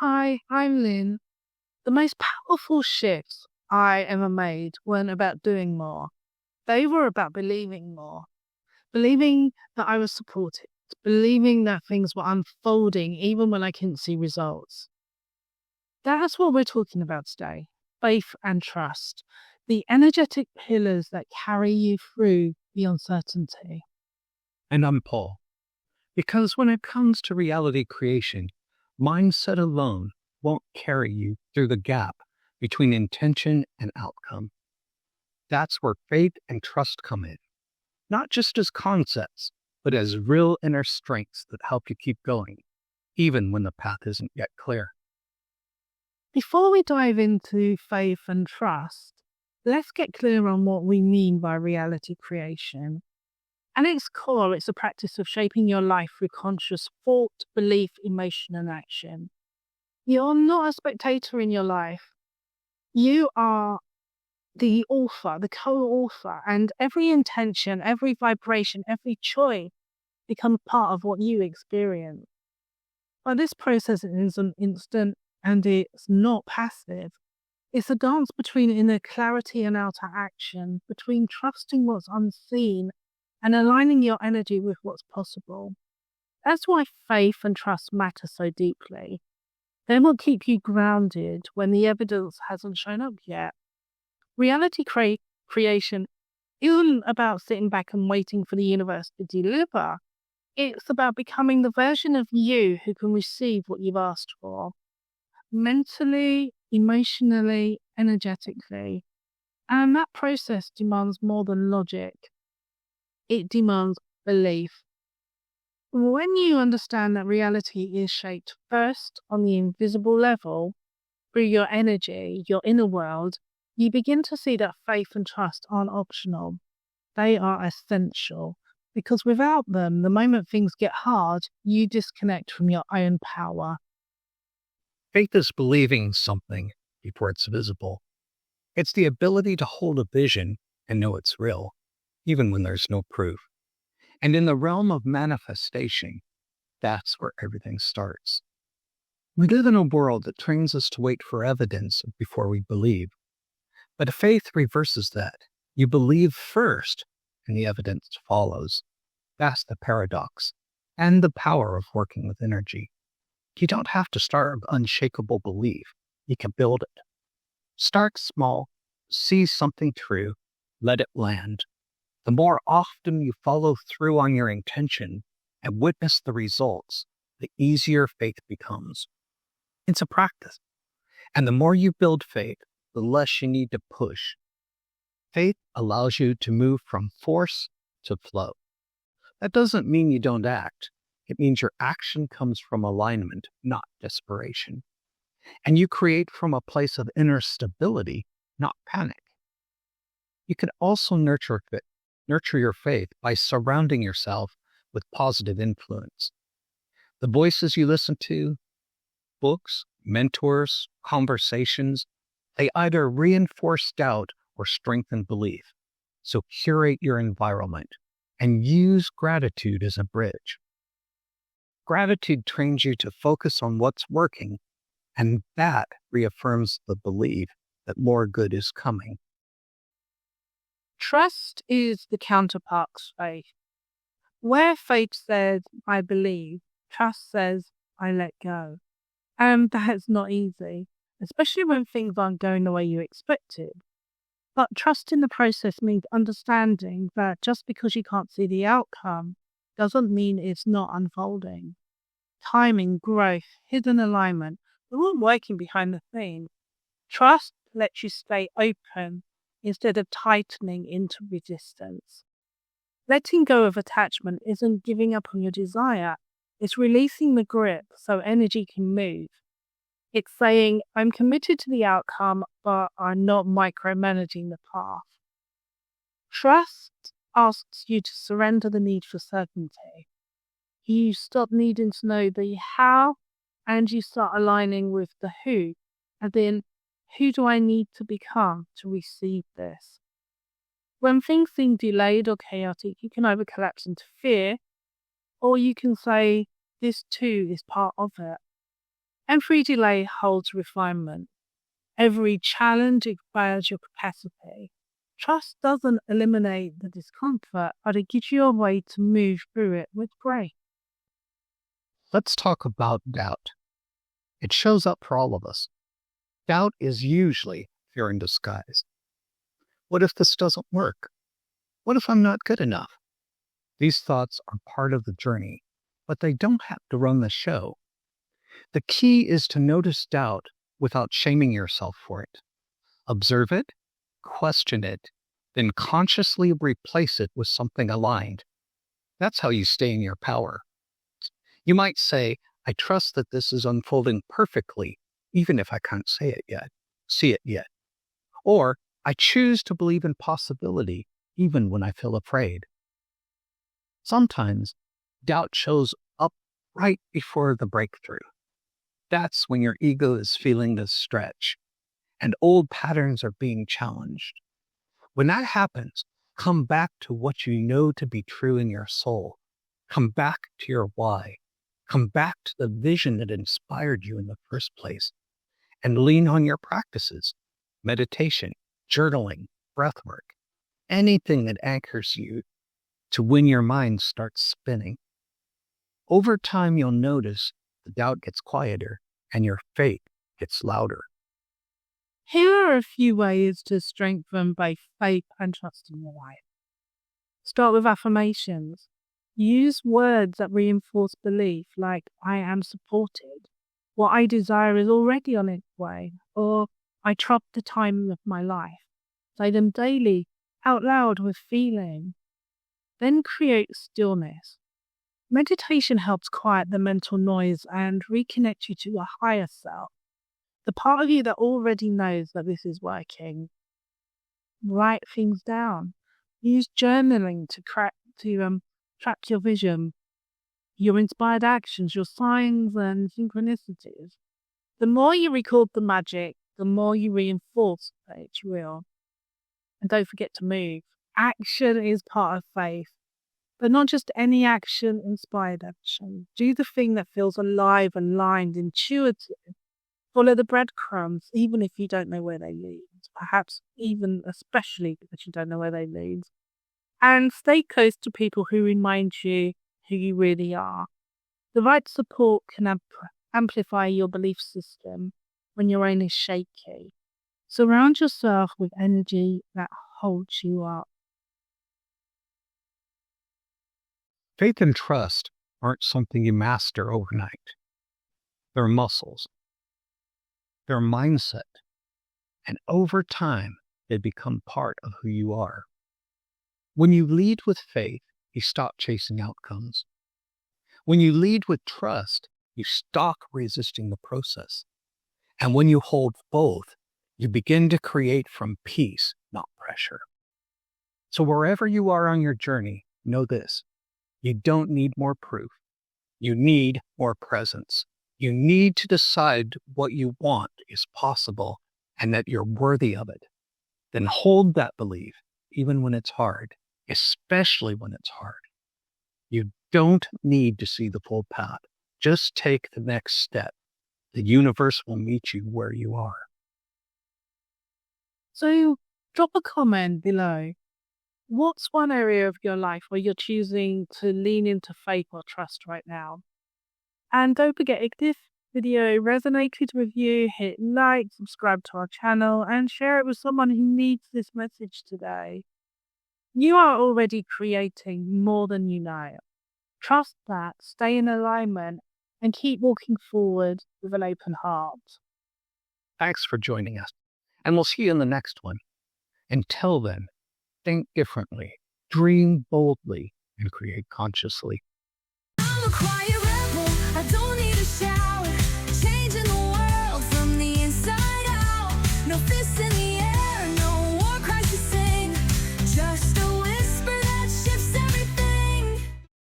Hi, I'm Lynn. The most powerful shifts I ever made weren't about doing more. They were about believing more, believing that I was supported, believing that things were unfolding even when I couldn't see results. That's what we're talking about today: faith and trust, the energetic pillars that carry you through the uncertainty. And I'm Paul. Because when it comes to reality creation, mindset alone won't carry you through the gap between intention and outcome. That's where faith and trust come in, not just as concepts, but as real inner strengths that help you keep going, even when the path isn't yet clear. Before we dive into faith and trust, let's get clear on what we mean by reality creation. At its core, it's a practice of shaping your life through conscious thought, belief, emotion, and action. You're not a spectator in your life. You are the author, the co-author, and every intention, every vibration, every choice becomes part of what you experience. But this process isn't instant and it's not passive. It's a dance between inner clarity and outer action, between trusting what's unseen and aligning your energy with what's possible. That's why faith and trust matter so deeply. They will keep you grounded when the evidence hasn't shown up yet. Reality creation isn't about sitting back and waiting for the universe to deliver. It's about becoming the version of you who can receive what you've asked for. Mentally, emotionally, energetically. And that process demands more than logic. It demands belief. When you understand that reality is shaped first on the invisible level, through your energy, your inner world, you begin to see that faith and trust aren't optional. They are essential. Because without them, the moment things get hard, you disconnect from your own power. Faith is believing something before it's visible. It's the ability to hold a vision and know it's real, even when there's no proof. And in the realm of manifestation, that's where everything starts. We live in a world that trains us to wait for evidence before we believe. But faith reverses that. You believe first, and the evidence follows. That's the paradox, and the power of working with energy. You don't have to start with unshakable belief. You can build it. Start small, see something true, let it land. The more often you follow through on your intention and witness the results, the easier faith becomes. It's a practice. And the more you build faith, the less you need to push. Faith allows you to move from force to flow. That doesn't mean you don't act. It means your action comes from alignment, not desperation. And you create from a place of inner stability, not panic. You can also nurture your faith by surrounding yourself with positive influence. The voices you listen to, books, mentors, conversations, they either reinforce doubt or strengthen belief. So curate your environment and use gratitude as a bridge. Gratitude trains you to focus on what's working, and that reaffirms the belief that more good is coming. Trust is the counterpart to faith. Where faith says, I believe, trust says, I let go. And that's not easy, especially when things aren't going the way you expected. But trust in the process means understanding that just because you can't see the outcome doesn't mean it's not unfolding. Timing, growth, hidden alignment, they're all working behind the scenes. Trust lets you stay open instead of tightening into resistance. Letting go of attachment isn't giving up on your desire. It's releasing the grip so energy can move. It's saying, I'm committed to the outcome, but I'm not micromanaging the path. Trust asks you to surrender the need for certainty. You stop needing to know the how, and you start aligning with the who. As in, who do I need to become to receive this? When things seem delayed or chaotic, you can either collapse into fear, or you can say, this too is part of it. Every delay holds refinement. Every challenge expands your capacity. Trust doesn't eliminate the discomfort, but it gives you a way to move through it with grace. Let's talk about doubt. It shows up for all of us. Doubt is usually fear in disguise. What if this doesn't work? What if I'm not good enough? These thoughts are part of the journey, but they don't have to run the show. The key is to notice doubt without shaming yourself for it. Observe it, question it, then consciously replace it with something aligned. That's how you stay in your power. You might say, I trust that this is unfolding perfectly, even if I can't see it yet. Or, I choose to believe in possibility, even when I feel afraid. Sometimes, doubt shows up right before the breakthrough. That's when your ego is feeling the stretch, and old patterns are being challenged. When that happens, come back to what you know to be true in your soul. Come back to your why. Come back to the vision that inspired you in the first place. And lean on your practices, meditation, journaling, breathwork, anything that anchors you to when your mind starts spinning. Over time, you'll notice the doubt gets quieter and your faith gets louder. Here are a few ways to strengthen both faith and trust in your life. Start with affirmations. Use words that reinforce belief, like I am supported, what I desire is already on its way, or I trust the timing of my life. Say them daily, out loud with feeling. Then create stillness. Meditation helps quiet the mental noise and reconnect you to a higher self, the part of you that already knows that this is working. Write things down. Use journaling to track your vision, your inspired actions, your signs and synchronicities. The more you record the magic, the more you reinforce that it's real. And don't forget to move. Action is part of faith, but not just any action, inspired action. Do the thing that feels alive, aligned, intuitive. Follow the breadcrumbs, even if you don't know where they lead. Perhaps even especially because you don't know where they lead. And stay close to people who remind you who you really are. The right support can amplify your belief system when your own is shaky. Surround yourself with energy that holds you up. Faith and trust aren't something you master overnight. They're muscles. They're mindset. And over time, they become part of who you are. When you lead with faith, you stop chasing outcomes. When you lead with trust, you stop resisting the process. And when you hold both, you begin to create from peace, not pressure. So wherever you are on your journey, know this. You don't need more proof. You need more presence. You need to decide what you want is possible and that you're worthy of it. Then hold that belief, even when it's hard, especially when it's hard. You don't need to see the full path. Just take the next step. The universe will meet you where you are. So drop a comment below. What's one area of your life where you're choosing to lean into faith or trust right now? And don't forget, if this video resonated with you, hit like, subscribe to our channel, and share it with someone who needs this message today. You are already creating more than you know. Trust that, stay in alignment, and keep walking forward with an open heart. Thanks for joining us, and we'll see you in the next one. Until then, think differently, dream boldly, and create consciously.